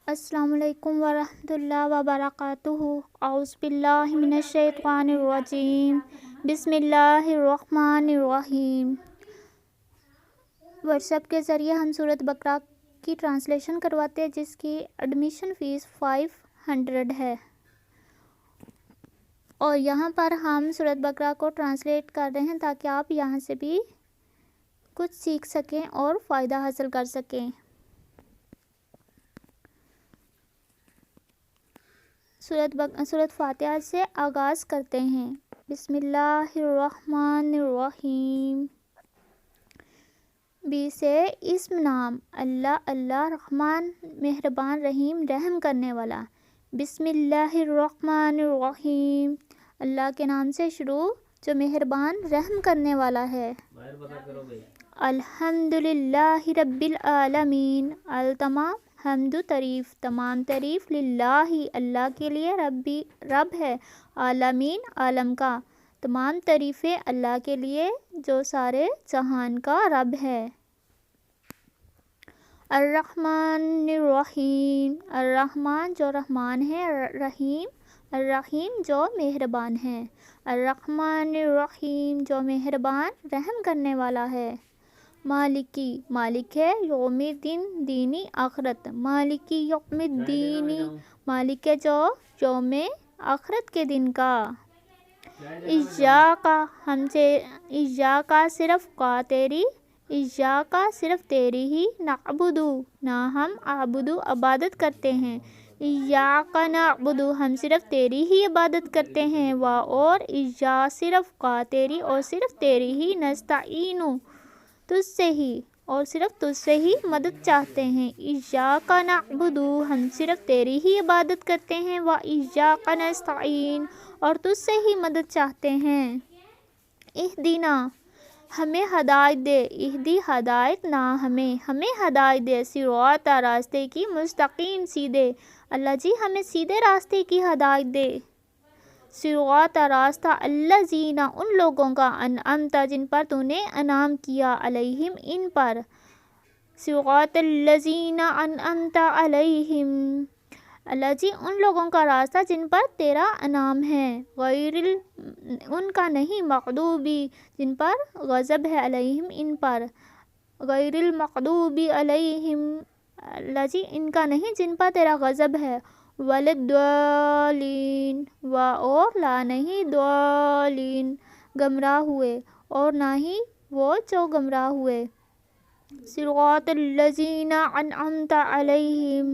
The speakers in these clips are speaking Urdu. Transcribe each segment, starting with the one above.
السلام علیکم ورحمۃ اللہ وبرکاتہ۔ اعوذ باللہ من الشیطان الرجیم، بسم اللہ الرحمن الرحیم۔ واٹس ایپ کے ذریعے ہم سورۃ بقرہ کی ٹرانسلیشن کرواتے ہیں، جس کی ایڈمیشن فیس 500 ہے، اور یہاں پر ہم سورۃ بقرہ کو ٹرانسلیٹ کر رہے ہیں تاکہ آپ یہاں سے بھی کچھ سیکھ سکیں اور فائدہ حاصل کر سکیں۔ سورۃ فاتحہ سے آغاز کرتے ہیں۔ بسم اللہ الرحمن الرحیم۔ بی سے اسم نام، اللہ اللہ رحمان مہربان رحیم رحم کرنے والا۔ بسم اللہ الرحمن الرحیم، اللہ کے نام سے شروع جو مہربان رحم کرنے والا ہے۔ الحمد للہ رب العالمین، تمام حمد و تعریف، تمام تعریف للہ اللہ کے لیے، رب ہے، عالمین عالم کا، تمام تعریفیں اللہ کے لیے جو سارے جہان کا رب ہے۔ الرحمن الرحیم، الرحمن جو رحمان ہے، الرحیم جو مہربان ہے۔ الرحمن الرحیم جو مہربان رحم کرنے والا ہے۔ مالکی، مالک ہے یوم الدین، دینی آخرت۔ مالکی یوم الدین، مالک ہے جو یوم آخرت کے دن کا۔ ایاکا، ہم سے، ایاکا صرف کا تیری، ایاکا صرف تیری ہی، نعبدو نہ ہم، عبدو عبادت کرتے ہیں۔ ایاکا نعبدو ہم صرف تیری ہی عبادت کرتے ہیں، اور ایا صرف کا تیری اور صرف تیری ہی، نستعینو تجھ سے ہی اور صرف تجھ سے ہی مدد چاہتے ہیں۔ ایاکا نعبدو ہم صرف تیری ہی عبادت کرتے ہیں، وایاکا نستعین اور تجھ سے ہی مدد چاہتے ہیں۔ اہدنا ہمیں ہدایت دے، اہدی ہدایت نہ ہمیں ہدایت دے، صراط راستے کی، مستقیم سیدھے، اللہ جی ہمیں سیدھے راستے کی ہدایت دے۔ صراط راستہ، الذین ان لوگوں کا، انعمت جن پر تو نے انعام کیا، علیہم ان پر۔ صراط الذین انعمت علیہم، اللہ جی ان لوگوں کا راستہ جن پر تیرا انعام ہے، غیر ان کا نہیں، مغضوبی جن پر غضب ہے، علیہم ان پر، غیر المغضوب علیہم اللہ جی ان کا نہیں جن پر تیرا غضب ہے، وللضالین اور لا نہیں، ضالین گمراہ ہوئے، اور نہ ہی وہ جو گمراہ ہوئے۔ صراط الذین انعمت علیہم،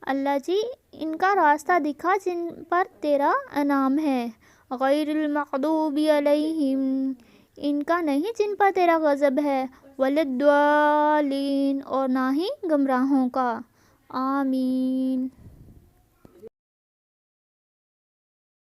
اللہ جی ان کا راستہ دکھا جن پر تیرا انعام ہے، غیر المغضوب علیہم ان کا نہیں جن پر تیرا غضب ہے، وللضالین اور نہ ہی گمراہوں کا۔ آمین۔